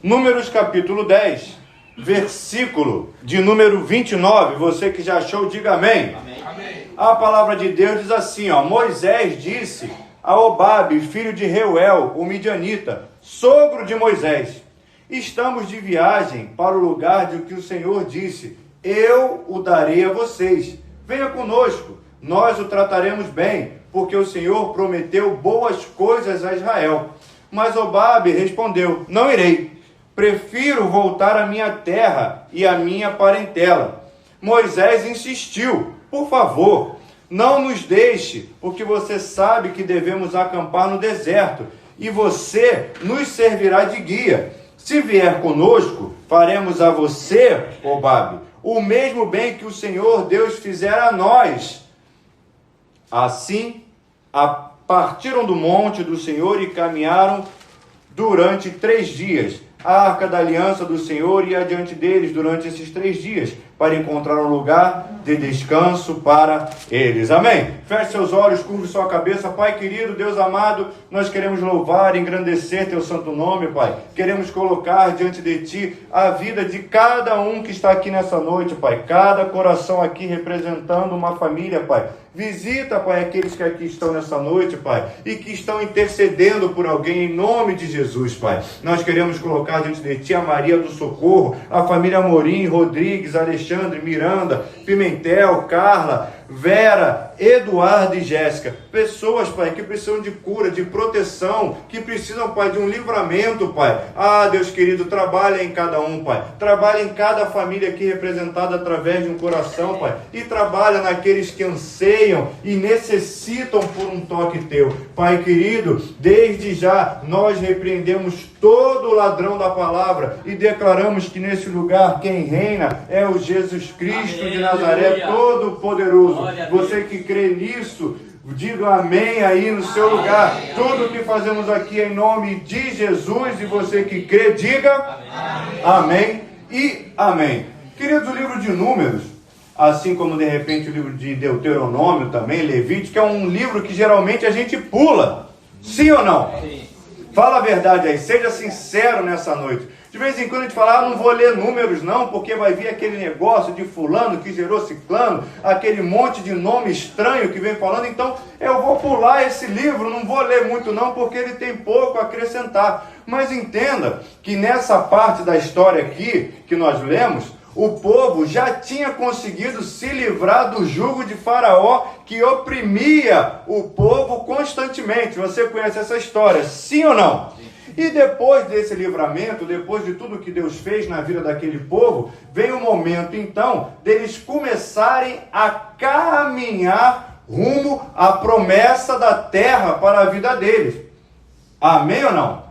Números capítulo 10, versículo de número 29. Você que já achou, diga amém. Amém. A palavra de Deus diz assim, Moisés disse a Obabe, filho de Reuel, o midianita, sogro de Moisés: estamos de viagem para o lugar de que o Senhor disse, eu o darei a vocês. Venha conosco, nós o trataremos bem, porque o Senhor prometeu boas coisas a Israel. Mas Obabe respondeu, não irei, prefiro voltar à minha terra e à minha parentela. Moisés insistiu, por favor, não nos deixe, porque você sabe que devemos acampar no deserto, e você nos servirá de guia. Se vier conosco, faremos a você, Obabe, o mesmo bem que o Senhor Deus fizera a nós. Assim, partiram do monte do Senhor e caminharam durante 3 dias. A arca da aliança do Senhor ia adiante deles durante esses 3 dias, para encontrar um lugar de descanso para eles. Amém? Feche seus olhos, curve sua cabeça. Pai querido, Deus amado, nós queremos louvar e engrandecer teu santo nome, Pai. Queremos colocar diante de ti a vida de cada um que está aqui nessa noite, Pai. Cada coração aqui representando uma família, Pai. Visita, Pai, aqueles que aqui estão nessa noite, Pai, e que estão intercedendo por alguém em nome de Jesus, Pai. Nós queremos colocar diante de ti a Maria do Socorro, a família Amorim, Rodrigues, Alexandre, Miranda, Pimentel, Carla, Vera, Eduardo e Jéssica. Pessoas, Pai, que precisam de cura, de proteção, que precisam, Pai, de um livramento, Pai. Ah, Deus querido, trabalha em cada um, Pai. Trabalha em cada família aqui representada através de um coração, Pai. E trabalha naqueles que anseiam e necessitam por um toque teu. Pai querido, desde já nós repreendemos todo ladrão da palavra e declaramos que nesse lugar quem reina é o Jesus Cristo de Nazaré, todo-poderoso. Você que crê nisso, diga amém aí no seu lugar. Tudo que fazemos aqui é em nome de Jesus, e você que crê, diga amém e amém. Queridos, o livro de Números, assim como de repente o livro de Deuteronômio também, Levítico, é um livro que geralmente a gente pula. Sim ou não? Sim. Fala a verdade aí, seja sincero nessa noite. De vez em quando a gente fala, não vou ler números não, porque vai vir aquele negócio de fulano que gerou ciclano, aquele monte de nome estranho que vem falando, então eu vou pular esse livro, não vou ler muito não, porque ele tem pouco a acrescentar. Mas entenda que nessa parte da história aqui, que nós lemos, o povo já tinha conseguido se livrar do jugo de Faraó, que oprimia o povo constantemente. Você conhece essa história, sim ou não? Sim. E depois desse livramento, depois de tudo que Deus fez na vida daquele povo, vem o momento então deles começarem a caminhar rumo à promessa da terra para a vida deles. Amém ou não?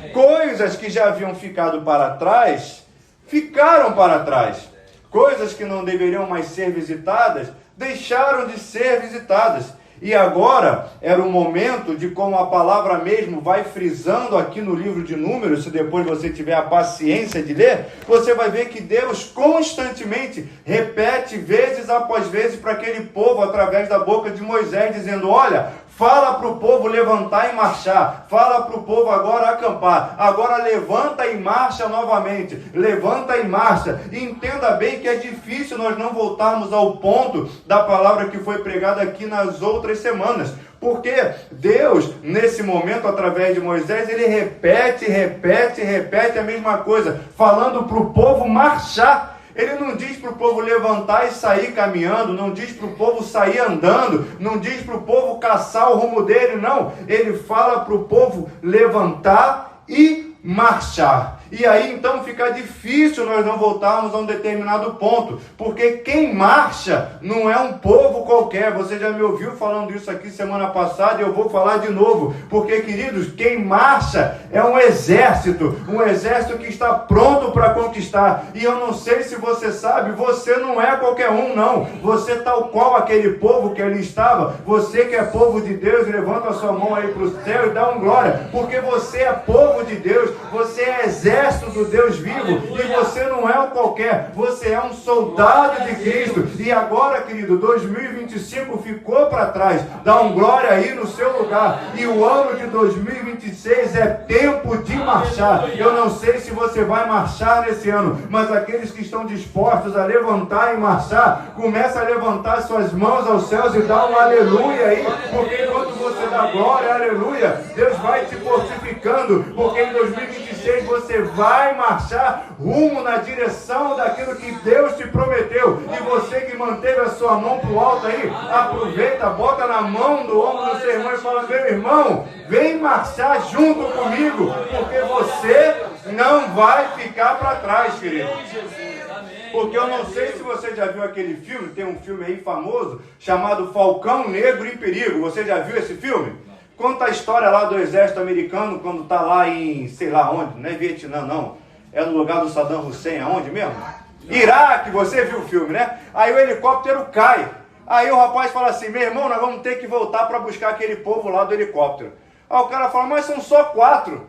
Amém. Coisas que já haviam ficado para trás, ficaram para trás. Coisas que não deveriam mais ser visitadas, deixaram de ser visitadas. E agora era o momento de, como a palavra mesmo vai frisando aqui no livro de Números, se depois você tiver a paciência de ler, você vai ver que Deus constantemente repete vezes após vezes para aquele povo, através da boca de Moisés, dizendo, olha, fala para o povo levantar e marchar. Fala para o povo agora acampar. Agora levanta e marcha novamente. Levanta e marcha. E entenda bem que é difícil nós não voltarmos ao ponto da palavra que foi pregada aqui nas outras semanas. Porque Deus, nesse momento, através de Moisés, ele repete a mesma coisa. Falando para o povo marchar. Ele não diz para o povo levantar e sair caminhando, não diz para o povo sair andando, não diz para o povo caçar o rumo dele, não. Ele fala para o povo levantar e marchar. E aí então fica difícil nós não voltarmos a um determinado ponto, porque quem marcha não é um povo qualquer. Você já me ouviu falando isso aqui semana passada e eu vou falar de novo, porque queridos, quem marcha é um exército que está pronto para conquistar. E eu não sei se você sabe, você não é qualquer um não, você tal qual aquele povo que ali estava. Você que é povo de Deus, levanta a sua mão aí para o céu e dá um glória, porque você é povo de Deus, você é exército exército do Deus vivo, e você não é um qualquer, você é um soldado de Cristo. E agora, querido, 2025 ficou para trás. Dá um glória aí no seu lugar. E o ano de 2026 é tempo de marchar. Eu não sei se você vai marchar nesse ano, mas aqueles que estão dispostos a levantar e marchar, começa a levantar suas mãos aos céus e dá um aleluia aí, porque enquanto você dá glória, aleluia, Deus vai te fortificando, porque em 2026 você vai marchar rumo na direção daquilo que Deus te prometeu. E você que manteve a sua mão para o alto aí, aproveita, bota na mão do ombro do seu irmão e fala: meu irmão, vem marchar junto comigo, porque você não vai ficar para trás, querido. Porque eu não sei se você já viu aquele filme, tem um filme aí famoso, chamado Falcão Negro em Perigo. Você já viu esse filme? Conta a história lá do exército americano, quando está lá em, sei lá onde, não é Vietnã não, é no lugar do Saddam Hussein, aonde mesmo? Iraque, você viu o filme, né? Aí o helicóptero cai. Aí o rapaz fala assim: meu irmão, nós vamos ter que voltar para buscar aquele povo lá do helicóptero. Aí o cara fala: mas são só 4.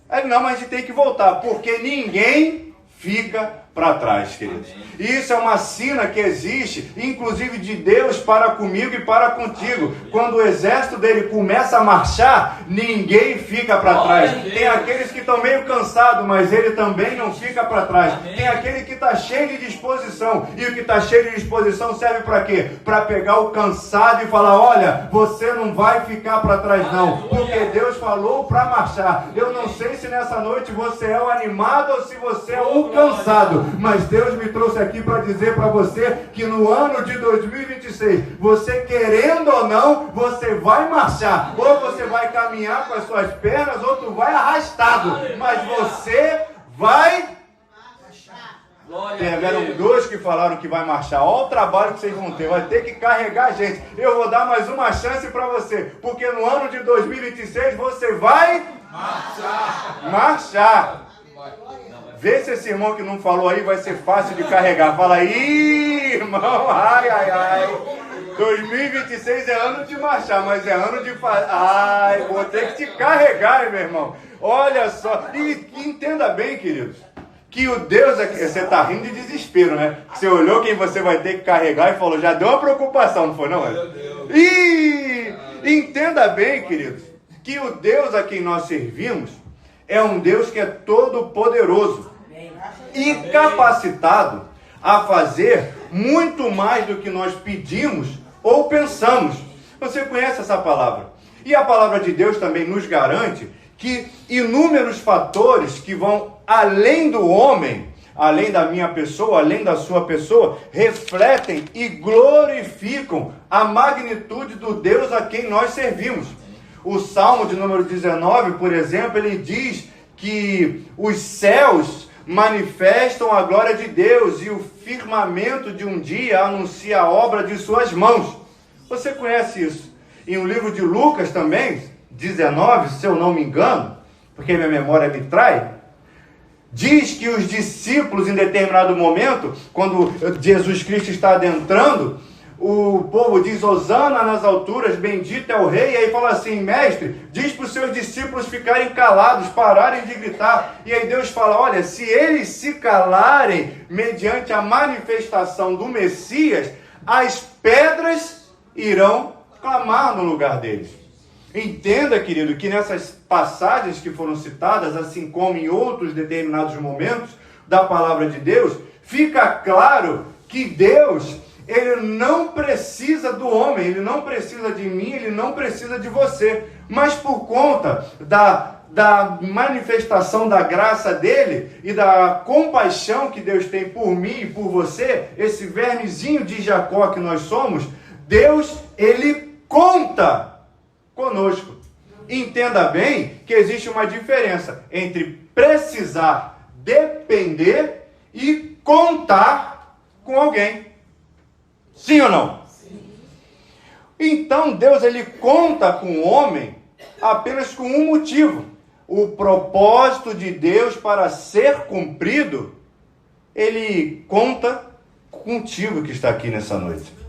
Aí ele: não, mas a gente tem que voltar, porque ninguém fica para trás, queridos. E isso é uma sina que existe, inclusive de Deus para comigo e para contigo. Quando o exército dele começa a marchar, ninguém fica para trás. Tem aqueles que estão meio cansados, mas ele também não fica para trás. Tem aquele que está cheio de disposição, e o que está cheio de disposição serve para quê? Para pegar o cansado e falar: olha, você não vai ficar para trás não, porque Deus falou para marchar. Eu não sei se nessa noite você é o animado ou se você é o cansado, mas Deus me trouxe aqui para dizer para você que no ano de 2026, você querendo ou não, você vai marchar. Ou você vai caminhar com as suas pernas, ou tu vai arrastado. Mas você vai marchar. Tiveram 2 que falaram que vai marchar. Olha o trabalho que vocês vão ter. Vai ter que carregar a gente. Eu vou dar mais uma chance para você. Porque no ano de 2026 você vai marchar. Vê se esse irmão que não falou aí vai ser fácil de carregar. Fala aí, irmão. Ai, ai, ai. 2026 é ano de marchar, mas é ano de fazer. Ai, vou ter que te carregar, hein, meu irmão. Olha só. E entenda bem, queridos, que o Deus aqui... Você está rindo de desespero, né? Você olhou quem você vai ter que carregar e falou: já deu uma preocupação, não foi não? E entenda bem, queridos, que o Deus a quem nós servimos é um Deus que é todo poderoso e capacitado a fazer muito mais do que nós pedimos ou pensamos. Você conhece essa palavra? E a palavra de Deus também nos garante que inúmeros fatores que vão além do homem, além da minha pessoa, além da sua pessoa, refletem e glorificam a magnitude do Deus a quem nós servimos. O Salmo de número 19, por exemplo, ele diz que os céus manifestam a glória de Deus e o firmamento de um dia anuncia a obra de suas mãos. Você conhece isso? E no livro de Lucas também, 19, se eu não me engano, porque minha memória me trai, diz que os discípulos, em determinado momento, quando Jesus Cristo está adentrando, o povo diz: Hosana nas alturas, bendito é o rei. E aí fala assim: mestre, diz para os seus discípulos ficarem calados, pararem de gritar. E aí Deus fala: olha, se eles se calarem mediante a manifestação do Messias, as pedras irão clamar no lugar deles. Entenda, querido, que nessas passagens que foram citadas, assim como em outros determinados momentos da palavra de Deus, fica claro que Deus, ele não precisa do homem, ele não precisa de mim, ele não precisa de você. Mas por conta da manifestação da graça dele e da compaixão que Deus tem por mim e por você, esse vermezinho de Jacó que nós somos, Deus, ele conta conosco. Entenda bem que existe uma diferença entre precisar depender e contar com alguém. Sim ou não? Sim. Então Deus, ele conta com o homem apenas com um motivo. O propósito de Deus para ser cumprido, ele conta contigo que está aqui nessa noite.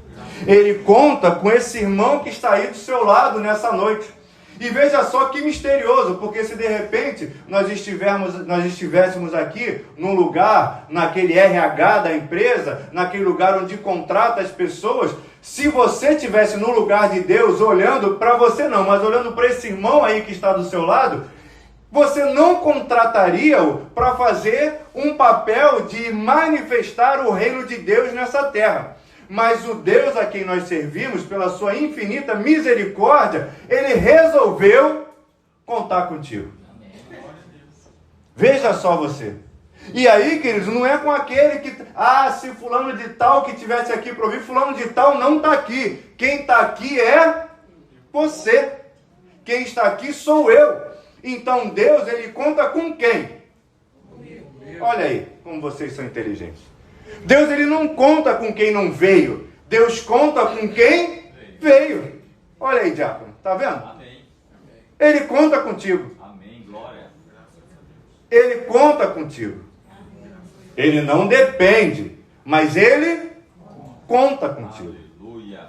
Ele conta com esse irmão que está aí do seu lado nessa noite. E veja só que misterioso, porque se de repente nós estivéssemos aqui num lugar, naquele RH da empresa, naquele lugar onde contrata as pessoas, se você estivesse no lugar de Deus, olhando para você não, mas olhando para esse irmão aí que está do seu lado, você não contrataria-o para fazer um papel de manifestar o reino de Deus nessa terra. Mas o Deus a quem nós servimos, pela sua infinita misericórdia, Ele resolveu contar contigo. Veja só você. E aí, queridos, não é com aquele que... se fulano de tal que estivesse aqui para ouvir, fulano de tal não está aqui. Quem está aqui é você. Quem está aqui sou eu. Então Deus, Ele conta com quem? Olha aí, como vocês são inteligentes. Deus, Ele não conta com quem não veio. Deus conta com quem veio. Olha aí, diácono, tá vendo? Amém. Ele conta contigo. Amém, glória. Ele conta contigo. Ele não depende, mas Ele conta contigo. Aleluia.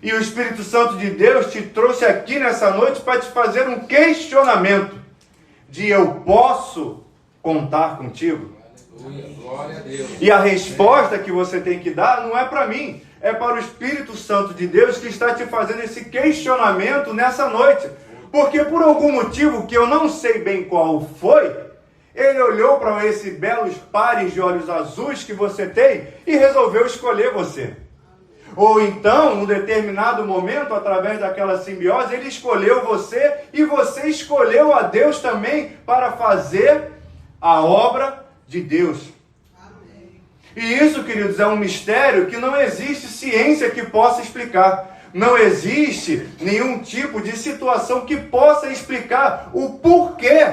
E o Espírito Santo de Deus te trouxe aqui nessa noite para te fazer um questionamento de eu posso contar contigo? Glória a Deus. E a resposta que você tem que dar não é para mim, é para o Espírito Santo de Deus que está te fazendo esse questionamento nessa noite. Porque por algum motivo que eu não sei bem qual foi, Ele olhou para esses belos pares de olhos azuis que você tem e resolveu escolher você. Ou então, num determinado momento, através daquela simbiose, Ele escolheu você e você escolheu a Deus também para fazer a obra de Deus. E isso, queridos, é um mistério que não existe ciência que possa explicar. Não existe nenhum tipo de situação que possa explicar o porquê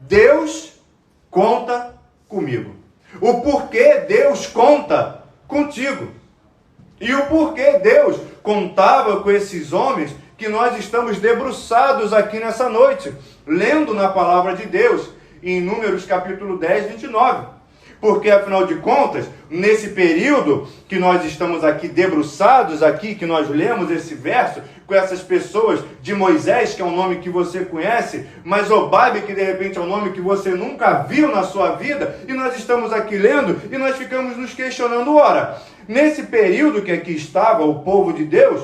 Deus conta comigo. O porquê Deus conta contigo. E o porquê Deus contava com esses homens que nós estamos debruçados aqui nessa noite, lendo na palavra de Deus, em Números capítulo 10, 29. Porque, afinal de contas, nesse período que nós estamos aqui debruçados, aqui que nós lemos esse verso, com essas pessoas de Moisés, que é um nome que você conhece, mas Obabe, que de repente é um nome que você nunca viu na sua vida, e nós estamos aqui lendo, e nós ficamos nos questionando, ora, nesse período que aqui estava o povo de Deus,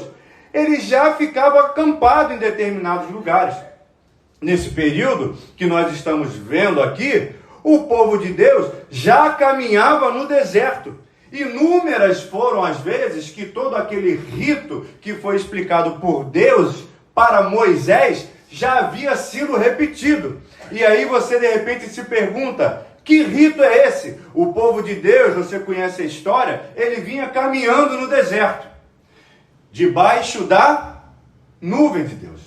ele já ficava acampado em determinados lugares. Nesse período que nós estamos vendo aqui, o povo de Deus já caminhava no deserto. Inúmeras foram as vezes que todo aquele rito que foi explicado por Deus para Moisés já havia sido repetido. E aí você de repente se pergunta, que rito é esse? O povo de Deus, você conhece a história, ele vinha caminhando no deserto, debaixo da nuvem de Deus.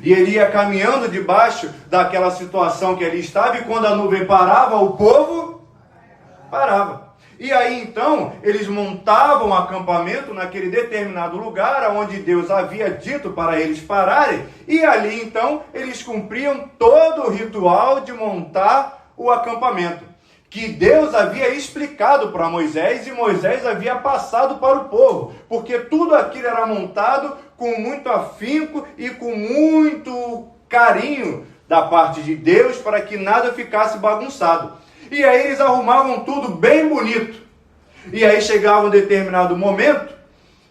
E ele ia caminhando debaixo daquela situação que ele estava, e quando a nuvem parava, o povo parava. E aí então, eles montavam um acampamento naquele determinado lugar, onde Deus havia dito para eles pararem, e ali então, eles cumpriam todo o ritual de montar o acampamento, que Deus havia explicado para Moisés, e Moisés havia passado para o povo, porque tudo aquilo era montado com muito afinco e com muito carinho da parte de Deus, para que nada ficasse bagunçado. E aí eles arrumavam tudo bem bonito. E aí chegava um determinado momento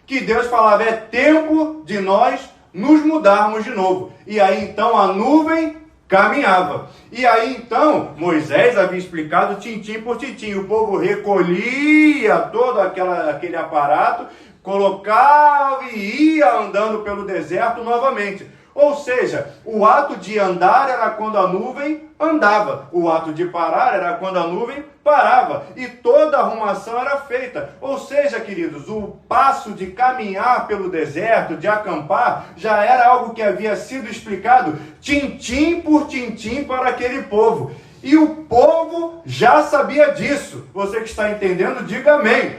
que Deus falava, é tempo de nós nos mudarmos de novo. E aí então a nuvem caminhava. E aí então Moisés havia explicado tintim por tintim. O povo recolhia todo aquele aparato, colocava e ia andando pelo deserto novamente. Ou seja, o ato de andar era quando a nuvem andava, o ato de parar era quando a nuvem parava, e toda a arrumação era feita. Ou seja, queridos, o passo de caminhar pelo deserto, de acampar, já era algo que havia sido explicado tintim por tintim para aquele povo. E o povo já sabia disso. Você que está entendendo, diga amém.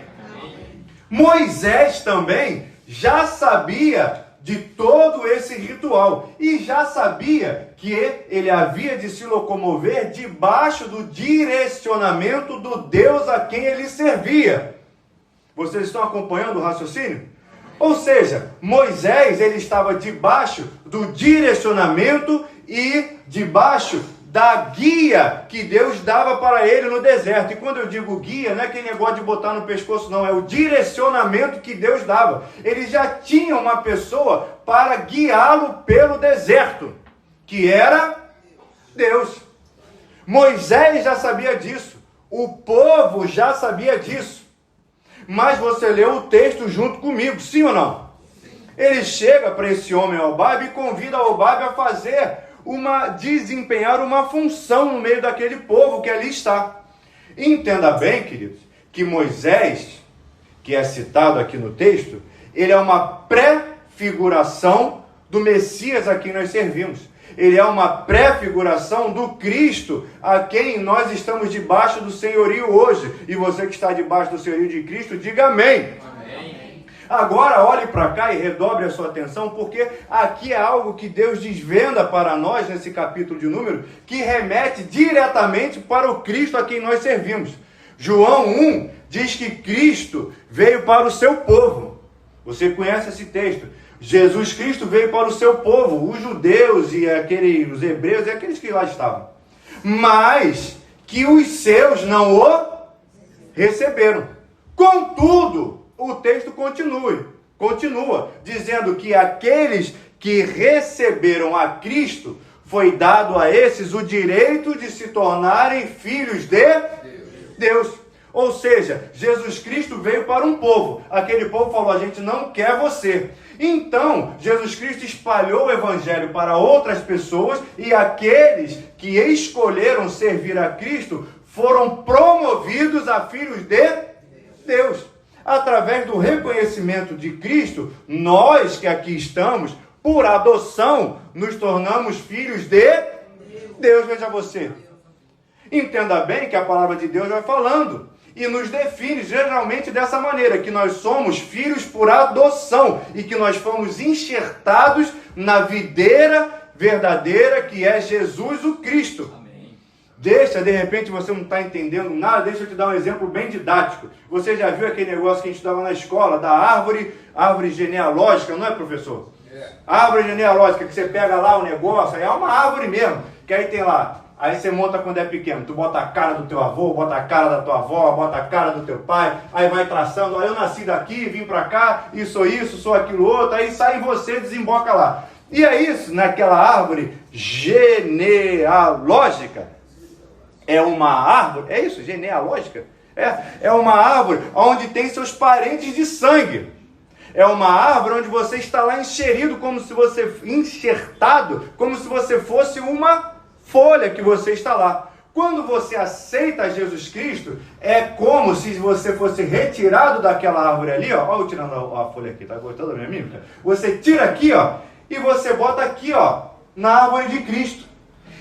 Moisés também já sabia de todo esse ritual e já sabia que ele havia de se locomover debaixo do direcionamento do Deus a quem ele servia. Vocês estão acompanhando o raciocínio? Ou seja, Moisés ele estava debaixo do direcionamento e debaixo da guia que Deus dava para ele no deserto. E quando eu digo guia, não é aquele negócio de botar no pescoço, não. É o direcionamento que Deus dava. Ele já tinha uma pessoa para guiá-lo pelo deserto, que era Deus. Moisés já sabia disso. O povo já sabia disso. Mas você leu o texto junto comigo, sim ou não? Ele chega para esse homem Hobabe e convida Hobabe a desempenhar uma função no meio daquele povo que ali está. Entenda bem, queridos, que Moisés, que é citado aqui no texto, ele é uma pré-figuração do Messias a quem nós servimos. Ele é uma pré-figuração do Cristo a quem nós estamos debaixo do senhorio hoje. E você que está debaixo do senhorio de Cristo, diga amém. Amém. Agora olhe para cá e redobre a sua atenção, porque aqui é algo que Deus desvenda para nós nesse capítulo de Números, que remete diretamente para o Cristo a quem nós servimos. João 1 diz que Cristo veio para o seu povo. Você conhece esse texto. Jesus Cristo veio para o seu povo, os judeus e os hebreus e aqueles que lá estavam. Mas que os seus não o receberam. Contudo, o texto continua dizendo que aqueles que receberam a Cristo, foi dado a esses o direito de se tornarem filhos de Deus. Ou seja, Jesus Cristo veio para um povo. Aquele povo falou: a gente não quer você. Então, Jesus Cristo espalhou o evangelho para outras pessoas e aqueles que escolheram servir a Cristo foram promovidos a filhos de Deus. Através do reconhecimento de Cristo, nós que aqui estamos, por adoção, nos tornamos filhos de Deus. Veja você. Entenda bem que a palavra de Deus vai falando e nos define geralmente dessa maneira, que nós somos filhos por adoção e que nós fomos enxertados na videira verdadeira que é Jesus o Cristo. Amém. De repente você não está entendendo nada, deixa eu te dar um exemplo bem didático. Você já viu aquele negócio que a gente estava na escola, da árvore genealógica, não é, professor? Árvore genealógica, que você pega lá o negócio, aí é uma árvore mesmo, que aí tem lá. Aí você monta quando é pequeno, tu bota a cara do teu avô, bota a cara da tua avó, bota a cara do teu pai, aí vai traçando, aí eu nasci daqui, vim pra cá, e sou isso, sou aquilo outro, aí sai você, desemboca lá. E é isso, naquela árvore genealógica, é uma árvore, é isso, genealógica? É uma árvore onde tem seus parentes de sangue. É uma árvore onde você está lá enxerido, enxertado, como se você fosse uma folha que você está lá. Quando você aceita Jesus Cristo, é como se você fosse retirado daquela árvore ali, ó. Olha eu tirando a folha aqui, tá gostando da minha mímica? Você tira aqui, ó, e você bota aqui, ó, na árvore de Cristo.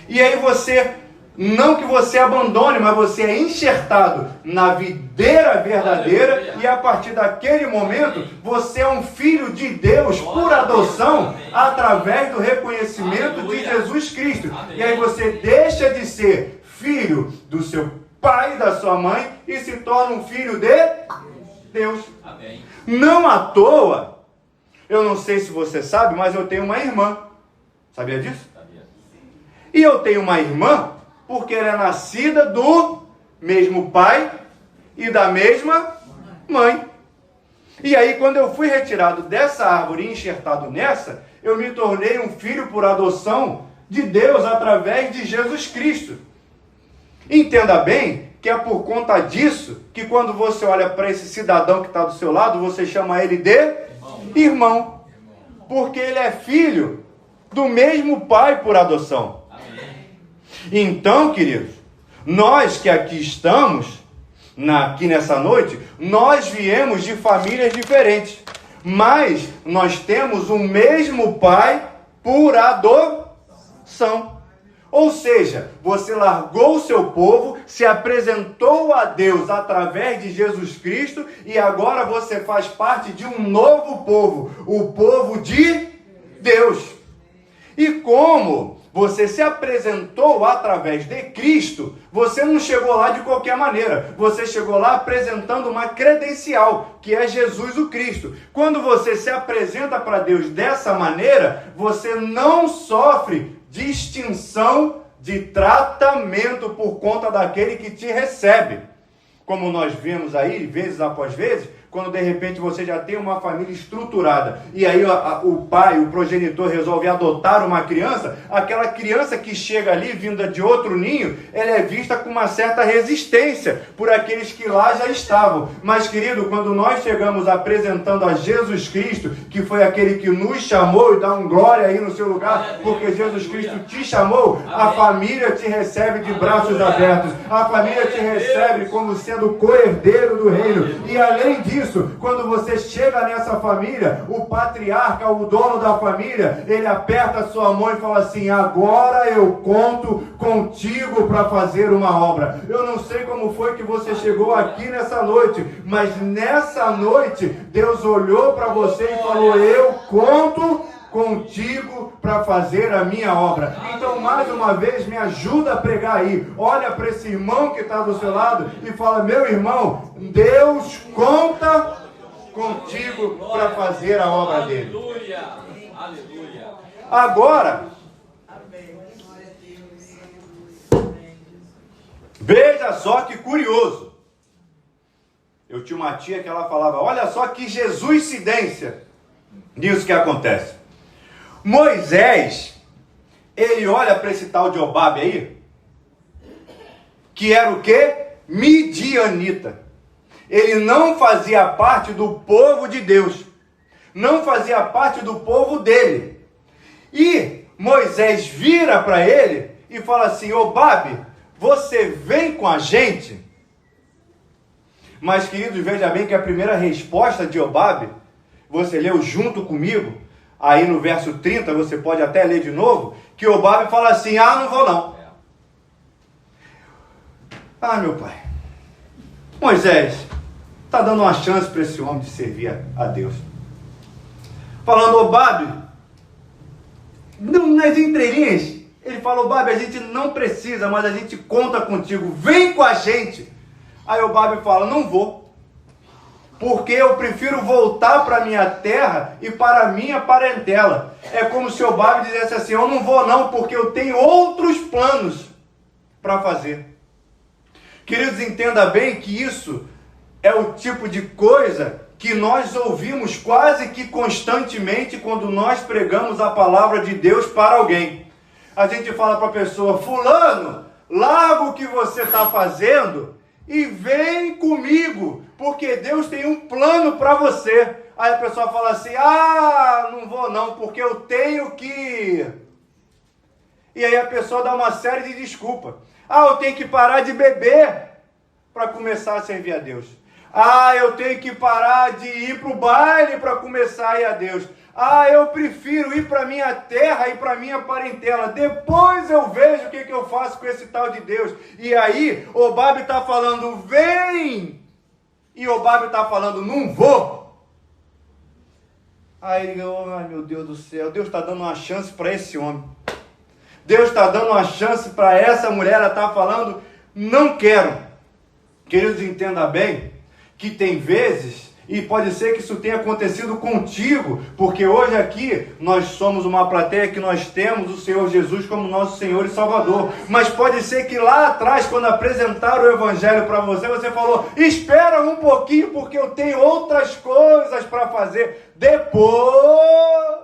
E aí você, não que você abandone, mas você é enxertado na videira verdadeira e a partir daquele momento você é um filho de Deus por adoção através do reconhecimento de Jesus Cristo. E aí você deixa de ser filho do seu pai e da sua mãe e se torna um filho de Deus. Não à toa, eu não sei se você sabe, mas eu tenho uma irmã. Sabia disso? E eu tenho uma irmã porque ela é nascida do mesmo pai e da mesma mãe. E aí, quando eu fui retirado dessa árvore e enxertado nessa, eu me tornei um filho por adoção de Deus através de Jesus Cristo. Entenda bem que é por conta disso que quando você olha para esse cidadão que está do seu lado, você chama ele de irmão. Porque ele é filho do mesmo pai por adoção. Então, queridos, nós que aqui estamos, aqui nessa noite, nós viemos de famílias diferentes, mas nós temos o mesmo pai por adoção. Ou seja, você largou o seu povo, se apresentou a Deus através de Jesus Cristo e agora você faz parte de um novo povo, o povo de Deus. E como você se apresentou através de Cristo, você não chegou lá de qualquer maneira. Você chegou lá apresentando uma credencial, que é Jesus o Cristo. Quando você se apresenta para Deus dessa maneira, você não sofre distinção de tratamento por conta daquele que te recebe. Como nós vemos aí, vezes após vezes, quando de repente você já tem uma família estruturada e aí o pai, o progenitor resolve adotar uma criança, aquela criança que chega ali vinda de outro ninho, ela é vista com uma certa resistência por aqueles que lá já estavam. Mas querido, quando nós chegamos apresentando a Jesus Cristo, que foi aquele que nos chamou, e dá um glória aí no seu lugar, porque Jesus Cristo te chamou, a família te recebe de braços abertos, a família te recebe como sendo co-herdeiro do reino. E além disso, quando você chega nessa família, o patriarca, o dono da família, ele aperta a sua mão e fala assim: agora eu conto contigo para fazer uma obra. Eu não sei como foi que você chegou aqui nessa noite, mas nessa noite Deus olhou para você e falou: eu conto contigo para fazer a minha obra. Então, mais uma vez, me ajuda a pregar aí. Olha para esse irmão que está do seu lado e fala: meu irmão, Deus conta contigo para fazer a obra dele. Aleluia! Aleluia! Agora, veja só que curioso. Eu tinha uma tia que ela falava: olha só que Jesuscidência nisso que acontece. Moisés, ele olha para esse tal de Jobabe aí, que era o quê? Midianita. Ele não fazia parte do povo de Deus, não fazia parte do povo dele. E Moisés vira para ele e fala assim: Jobabe, você vem com a gente? Mas, queridos, veja bem que a primeira resposta de Jobabe, você leu junto comigo, aí no verso 30, você pode até ler de novo, que Jobabe fala assim: ah, não vou não. Ah, meu pai, Moisés está dando uma chance para esse homem de servir a Deus. Falando: Jobabe, nas entrelinhas, ele fala: Jobabe, a gente não precisa, mas a gente conta contigo, vem com a gente. Aí Jobabe fala: não vou. Porque eu prefiro voltar para minha terra e para a minha parentela. É como se Jobabe dissesse assim: eu não vou não, porque eu tenho outros planos para fazer. Queridos, entenda bem que isso é o tipo de coisa que nós ouvimos quase que constantemente quando nós pregamos a palavra de Deus para alguém. A gente fala para a pessoa: fulano, larga o que você está fazendo e vem comigo, porque Deus tem um plano para você. Aí a pessoa fala assim: ah, não vou não, porque eu tenho que ir. E aí a pessoa dá uma série de desculpas. Ah, eu tenho que parar de beber para começar a servir a Deus. Ah, eu tenho que parar de ir para o baile para começar a ir a Deus. Ah, eu prefiro ir para minha terra e para minha parentela. Depois eu vejo o que eu faço com esse tal de Deus. E aí, Jobabe está falando: vem! E Jobabe está falando: não vou. Aí, ai meu Deus do céu, Deus está dando uma chance para esse homem. Deus está dando uma chance para essa mulher. Ela está falando: não quero. Queridos, entenda bem que tem vezes, e pode ser que isso tenha acontecido contigo, porque hoje aqui nós somos uma plateia que nós temos o Senhor Jesus como nosso Senhor e Salvador. Mas pode ser que lá atrás, quando apresentaram o Evangelho para você, você falou: espera um pouquinho, porque eu tenho outras coisas para fazer depois.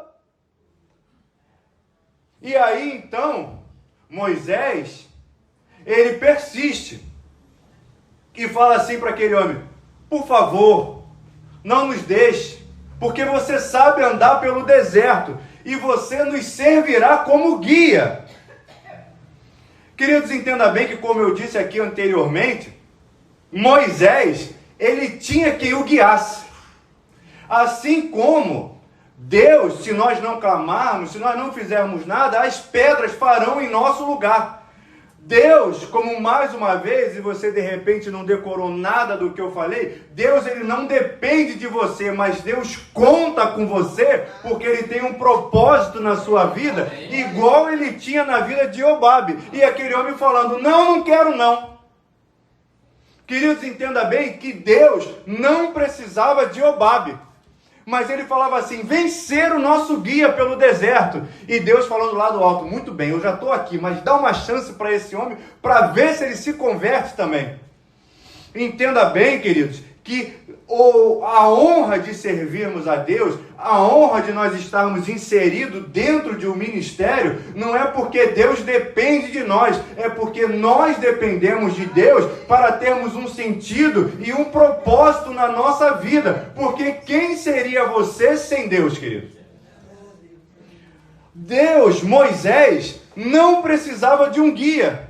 E aí então, Moisés, ele persiste e fala assim para aquele homem: por favor, não nos deixe, porque você sabe andar pelo deserto e você nos servirá como guia. Queridos, entenda bem que, como eu disse aqui anteriormente, Moisés, ele tinha quem o guiasse. Assim como Deus, se nós não clamarmos, se nós não fizermos nada, as pedras farão em nosso lugar. Deus, como mais uma vez, e você de repente não decorou nada do que eu falei, Deus ele não depende de você, mas Deus conta com você, porque Ele tem um propósito na sua vida, igual Ele tinha na vida de Jobabe. E aquele homem falando, não quero não. Queridos, entenda bem que Deus não precisava de Jobabe. Mas ele falava assim, vem ser o nosso guia pelo deserto. E Deus falando lá do alto, muito bem, eu já estou aqui, mas dá uma chance para esse homem, para ver se ele se converte também. Entenda bem, queridos, que a honra de servirmos a Deus, a honra de nós estarmos inseridos dentro de um ministério, não é porque Deus depende de nós, é porque nós dependemos de Deus para termos um sentido e um propósito na nossa vida. Porque quem seria você sem Deus, querido? Deus, Moisés, não precisava de um guia.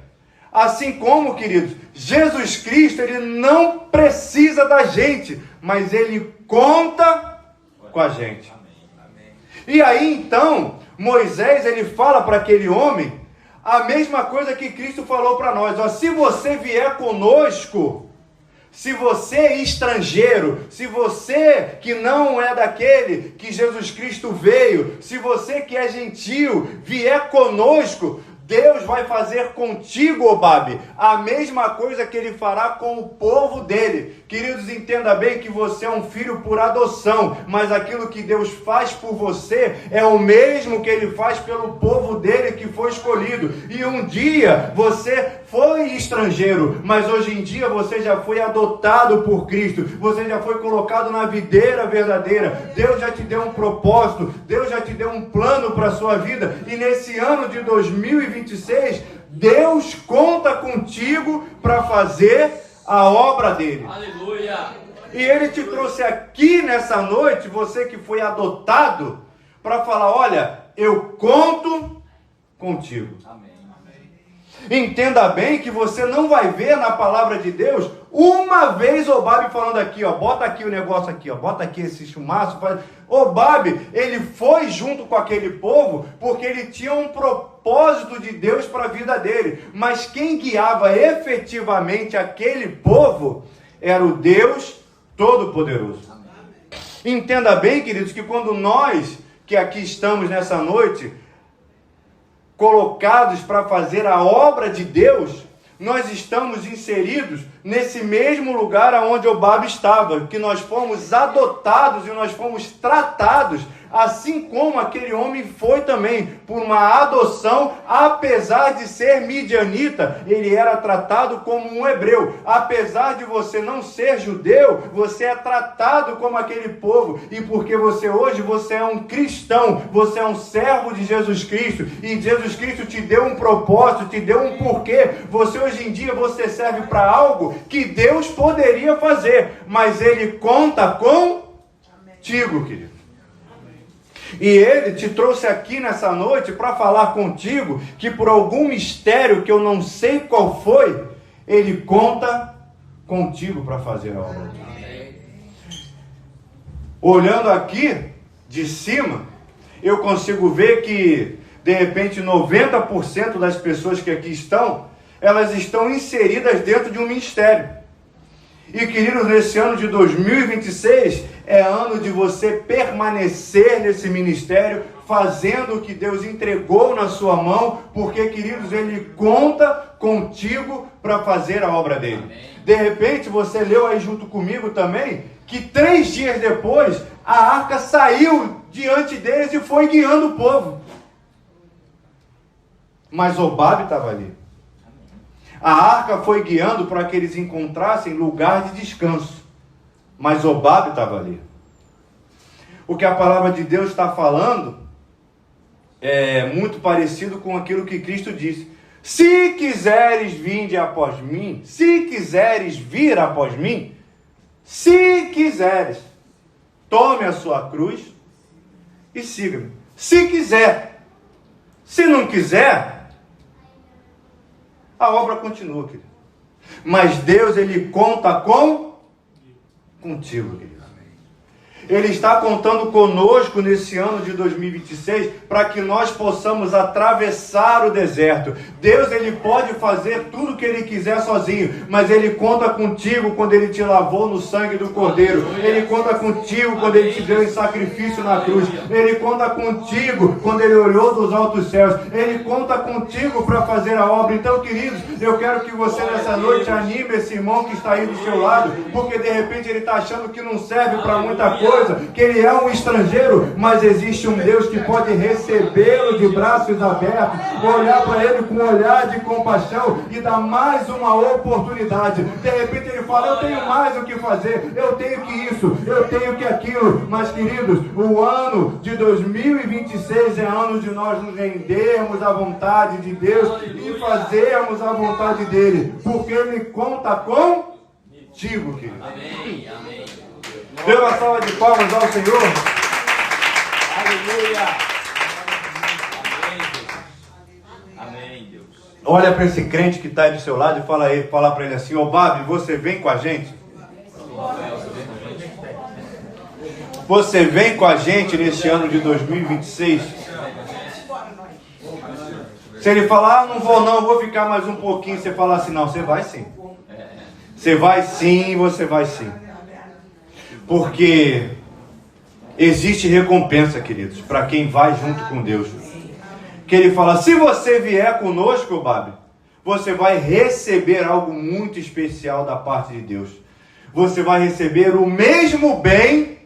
Assim como, queridos, Jesus Cristo, Ele não precisa da gente, mas Ele conta com a gente. E aí, então, Moisés, ele fala para aquele homem a mesma coisa que Cristo falou para nós. Ó, se você vier conosco, se você é estrangeiro, se você que não é daquele que Jesus Cristo veio, se você que é gentil, vier conosco, Deus vai fazer contigo, Jobabe, a mesma coisa que Ele fará com o povo dele. Queridos, entenda bem que você é um filho por adoção, mas aquilo que Deus faz por você é o mesmo que Ele faz pelo povo dele que foi escolhido. E um dia você foi estrangeiro, mas hoje em dia você já foi adotado por Cristo, você já foi colocado na videira verdadeira. Deus já te deu um propósito, Deus já te deu um plano para a sua vida, e nesse ano de 2026, Deus conta contigo para fazer a obra dele. Aleluia! E Ele te trouxe aqui nessa noite, você que foi adotado, para falar, olha, eu conto contigo. Amém. Entenda bem que você não vai ver na palavra de Deus uma vez Jobabe falando aqui, ó, bota aqui o negócio aqui, ó, bota aqui esse chumaço. Jobabe, ele foi junto com aquele povo porque ele tinha um propósito de Deus para a vida dele. Mas quem guiava efetivamente aquele povo era o Deus Todo-Poderoso. Entenda bem, queridos, que quando nós que aqui estamos nessa noite colocados para fazer a obra de Deus, nós estamos inseridos nesse mesmo lugar aonde Jobabe estava, que nós fomos adotados e nós fomos tratados, assim como aquele homem foi também, por uma adoção. Apesar de ser midianita, ele era tratado como um hebreu. Apesar de você não ser judeu, você é tratado como aquele povo. E porque hoje você é um cristão, você é um servo de Jesus Cristo, e Jesus Cristo te deu um propósito, te deu um porquê. Você hoje em dia, você serve para algo que Deus poderia fazer, mas Ele conta contigo, querido. E Ele te trouxe aqui nessa noite para falar contigo que por algum mistério que eu não sei qual foi, Ele conta contigo para fazer a obra. Olhando aqui de cima, eu consigo ver que de repente 90% das pessoas que aqui estão, elas estão inseridas dentro de um ministério. E queridos, nesse ano de 2026, é ano de você permanecer nesse ministério, fazendo o que Deus entregou na sua mão, porque, queridos, Ele conta contigo para fazer a obra dele. Amém. De repente, você leu aí junto comigo também, que 3 dias depois, a arca saiu diante deles e foi guiando o povo. Mas Jobabe estava ali. A arca foi guiando para que eles encontrassem lugar de descanso. Mas Jobabe estava ali. O que a palavra de Deus está falando é muito parecido com aquilo que Cristo disse. Se quiseres vir após mim, se quiseres vir após mim, se quiseres, tome a sua cruz e siga-me. Se quiser. Se não quiser, a obra continua, querido. Mas Deus, Ele conta contigo, querido. Ele está contando conosco nesse ano de 2026 para que nós possamos atravessar o deserto. Deus, Ele pode fazer tudo o que Ele quiser sozinho, mas Ele conta contigo quando Ele te lavou no sangue do Cordeiro. Ele conta contigo quando Ele te deu em sacrifício na cruz. Ele conta contigo quando Ele olhou dos altos céus. Ele conta contigo para fazer a obra. Então, queridos, eu quero que você nessa noite anime esse irmão que está aí do seu lado, porque de repente ele está achando que não serve para muita coisa, que ele é um estrangeiro, mas existe um Deus que pode recebê-lo de braços abertos, olhar para ele com um olhar de compaixão e dar mais uma oportunidade. De repente ele fala, eu tenho mais o que fazer, eu tenho que isso, eu tenho que aquilo. Mas, queridos, o ano de 2026 é ano de nós nos rendermos à vontade de Deus e fazermos a vontade dele, porque ele conta contigo, querido. Amém, amém. Dê uma salva de palmas ao Senhor. Aleluia. Amém, Deus. Olha para esse crente que está aí do seu lado e fala para ele assim, ô Babi, você vem com a gente? Você vem com a gente nesse ano de 2026? Se ele falar, não vou ficar mais um pouquinho, você falar assim, não, você vai sim. Você vai sim, você vai sim. Porque existe recompensa, queridos, para quem vai junto com Deus. Que ele fala, se você vier conosco, Babi, você vai receber algo muito especial da parte de Deus. Você vai receber o mesmo bem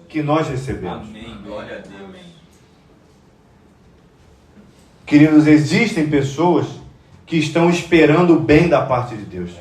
que nós recebemos. Amém, glória a Deus. Queridos, existem pessoas que estão esperando o bem da parte de Deus.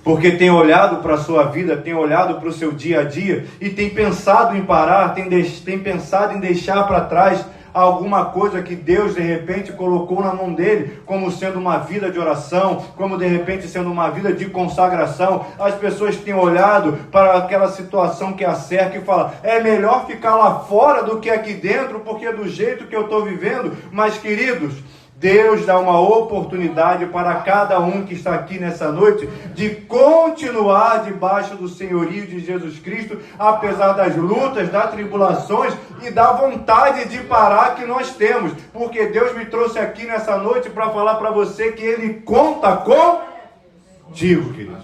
Porque tem olhado para a sua vida, tem olhado para o seu dia a dia e tem pensado em parar, tem pensado em deixar para trás alguma coisa que Deus de repente colocou na mão dele, como sendo uma vida de oração, como de repente sendo uma vida de consagração. As pessoas têm olhado para aquela situação que a cerca e falam, é melhor ficar lá fora do que aqui dentro, porque é do jeito que eu estou vivendo. Mas, queridos, Deus dá uma oportunidade para cada um que está aqui nessa noite de continuar debaixo do senhorio de Jesus Cristo, apesar das lutas, das tribulações e da vontade de parar que nós temos. Porque Deus me trouxe aqui nessa noite para falar para você que Ele conta contigo, querido.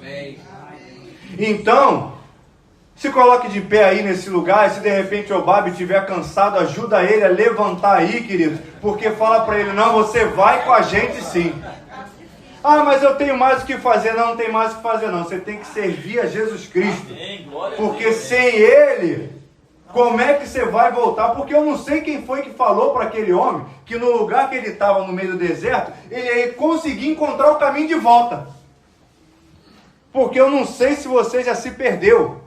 Então, se coloque de pé aí nesse lugar, e se de repente o Babi estiver cansado, ajuda ele a levantar aí, querido, porque fala para ele, não, você vai com a gente sim. Ah, mas eu tenho mais o que fazer. Não tem mais o que fazer não, você tem que servir a Jesus Cristo, porque sem Ele, como é que você vai voltar? Porque eu não sei quem foi que falou para aquele homem, que no lugar que ele estava no meio do deserto, ele ia conseguir encontrar o caminho de volta. Porque eu não sei se você já se perdeu.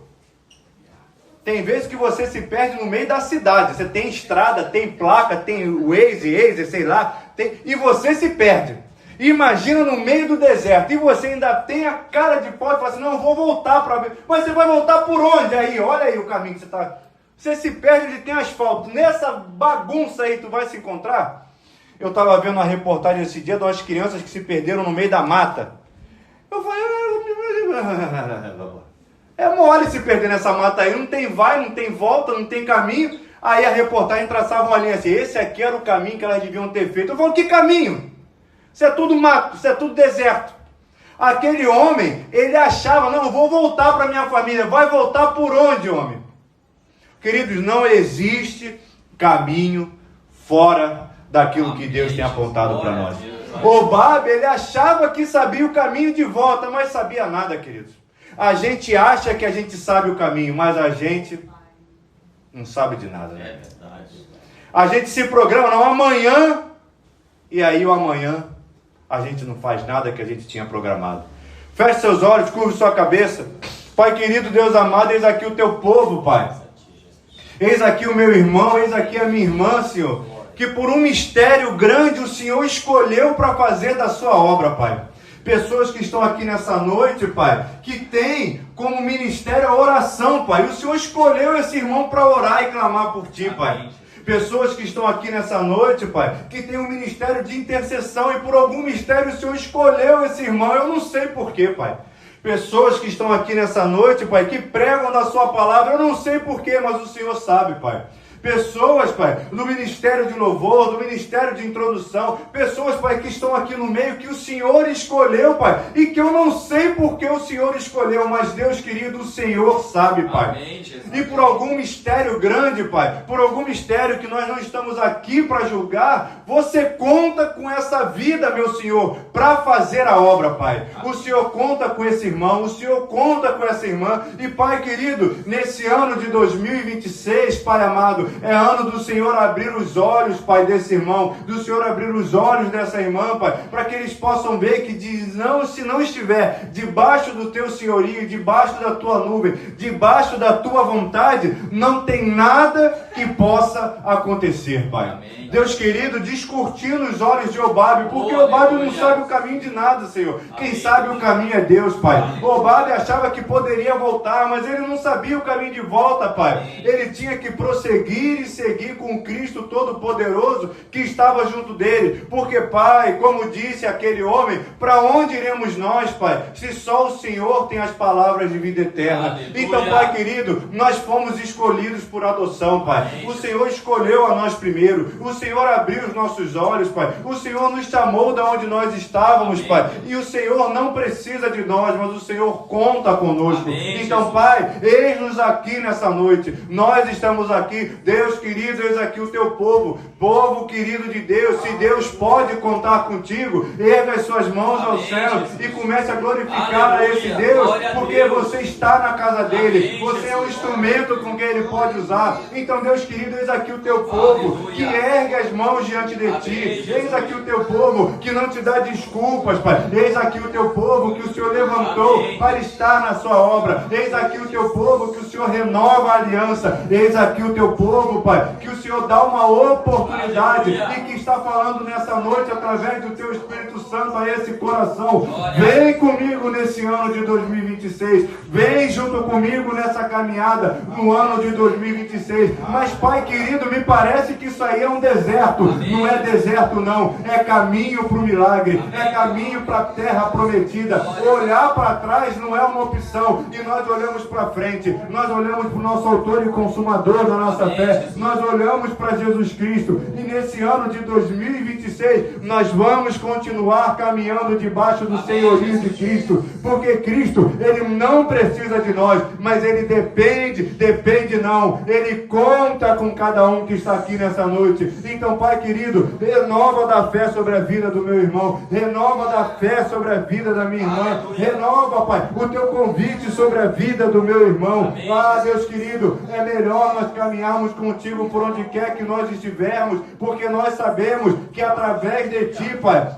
Tem vezes que você se perde no meio da cidade. Você tem estrada, tem placa, tem Waze, sei lá. E você se perde. Imagina no meio do deserto. E você ainda tem a cara de pau e fala assim, não, eu vou voltar para ver. Mas você vai voltar por onde aí? Olha aí o caminho que você está. Você se perde onde tem asfalto. Nessa bagunça aí tu vai se encontrar? Eu estava vendo uma reportagem esse dia de umas crianças que se perderam no meio da mata. Eu falei... É mole se perder nessa mata aí, não tem vai, não tem volta, não tem caminho. Aí a reportagem traçava uma linha assim, esse aqui era o caminho que elas deviam ter feito. Eu falo, que caminho? Isso é tudo mato, isso é tudo deserto. Aquele homem, ele achava, não, eu vou voltar para minha família. Vai voltar por onde, homem? Queridos, não existe caminho fora daquilo que Deus tem apontado para nós. O Babi, ele achava que sabia o caminho de volta, mas sabia nada, queridos. A gente acha que a gente sabe o caminho, mas a gente não sabe de nada, né? A gente se programa, não, amanhã, e aí o amanhã a gente não faz nada que a gente tinha programado. Feche seus olhos, curve sua cabeça. Pai querido, Deus amado, eis aqui o teu povo, Pai. Eis aqui o meu irmão, eis aqui a minha irmã, Senhor, que por um mistério grande o Senhor escolheu para fazer da sua obra, Pai. Pessoas que estão aqui nessa noite, Pai, que tem como ministério a oração, Pai. O Senhor escolheu esse irmão para orar e clamar por Ti, Pai. Pessoas que estão aqui nessa noite, Pai, que tem um ministério de intercessão e por algum mistério o Senhor escolheu esse irmão. Eu não sei porquê, Pai. Pessoas que estão aqui nessa noite, Pai, que pregam da sua palavra, eu não sei porquê, mas o Senhor sabe, Pai. Pessoas, Pai, do ministério de louvor, do ministério de introdução, pessoas, Pai, que estão aqui no meio, que o Senhor escolheu, Pai, e que eu não sei porque o Senhor escolheu, mas Deus querido, o Senhor sabe, Pai. Amém, Jesus. E por algum mistério grande, Pai, por algum mistério que nós não estamos aqui para julgar, você conta com essa vida, meu Senhor, para fazer a obra, Pai. O Senhor conta com esse irmão, o Senhor conta com essa irmã, e Pai querido, nesse ano de 2026, Pai amado, é ano do Senhor abrir os olhos, Pai, desse irmão, do Senhor abrir os olhos dessa irmã, Pai, para que eles possam ver que se não estiver debaixo do teu senhorio, debaixo da tua nuvem, debaixo da tua vontade, não tem nada que possa acontecer, Pai. Amém. Deus querido, descortina os olhos de Obabe, porque Obabe não sabe o caminho de nada, Senhor. Quem sabe o caminho é Deus, Pai. Obabe achava que poderia voltar, mas ele não sabia o caminho de volta, Pai. Ele tinha que prosseguir e seguir com o Cristo Todo-Poderoso que estava junto dele. Porque, Pai, como disse aquele homem, para onde iremos nós, Pai, se só o Senhor tem as palavras de vida eterna? Aleluia. Então, Pai querido, nós fomos escolhidos por adoção, Pai. O Senhor escolheu a nós primeiro. O Senhor abriu os nossos olhos, Pai. O Senhor nos chamou de onde nós estávamos, Pai. E o Senhor não precisa de nós, mas o Senhor conta conosco. Amém, então, Jesus. Pai, eis-nos aqui nessa noite. Nós estamos aqui. Deus querido, eis aqui o teu povo. Povo querido de Deus. Se Deus pode contar contigo, erga as suas mãos ao Amém, céu Jesus. e comece a glorificar Aleluia. a esse Deus, Glória a porque Deus. você está na casa dele. Amém, Você é um Jesus. instrumento com que ele pode usar. Então, Deus querido, eis aqui o teu povo, Aleluia. que ergue as mãos diante de Amém, ti. Jesus. Eis aqui o teu povo, que não te dá desculpas, Pai. Eis aqui o teu povo, que o Senhor levantou Amém. para estar na sua obra. Eis aqui o teu povo, que o Senhor renova a aliança. Eis aqui o teu povo, Pai, que o Senhor dá uma oportunidade. Aleluia. E que está falando nessa noite, através do teu Espírito Santo, a esse coração. Glória. Vem comigo nesse ano de 2026. Vem junto comigo nessa caminhada no ano de 2026. Mas, Pai querido, me parece que isso aí é um deserto. Amém. Não é deserto, não. É caminho para o milagre. É caminho para a terra prometida. Olhar para trás não é uma opção. E nós olhamos para frente. Nós olhamos para o nosso autor e consumador da nossa Amém, fé. Jesus. Nós olhamos para Jesus Cristo. E nesse ano de 2026, nós vamos continuar caminhando debaixo do Amém, senhorio de Jesus. Cristo. Porque Cristo, Ele não precisa de nós, mas Ele depende não. Ele conta com cada um que está aqui nessa noite. Então, Pai querido, renova da fé sobre a vida do meu irmão. Renova da fé sobre a vida da minha irmã. Aleluia. Renova, Pai, o teu convite sobre a vida do meu irmão. Amém, Ah, Deus querido, é melhor nós caminharmos contigo por onde quer que nós estivermos, porque nós sabemos que através de ti, Pai,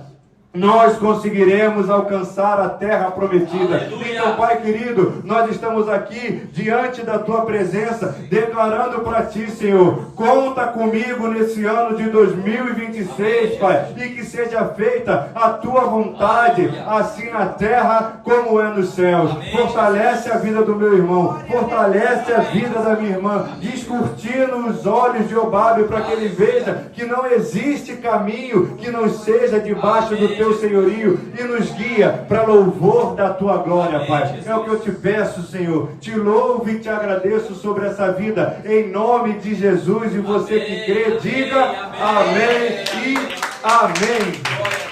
nós conseguiremos alcançar a terra prometida. Aleluia. Então, Pai querido, nós estamos aqui diante da tua presença, declarando para ti, Senhor, conta comigo nesse ano de 2026, Pai, e que seja feita a tua vontade, Aleluia. assim na terra como é nos céus. Amém. Fortalece a vida do meu irmão, fortalece a vida da minha irmã, descortina os olhos de Obabe para que ele veja que não existe caminho que não seja debaixo do teu senhorio, e nos guia para louvor da tua glória, Pai. É o que eu te peço, Senhor. Te louvo e te agradeço sobre essa vida, em nome de Jesus. E você que crê, diga amém e amém.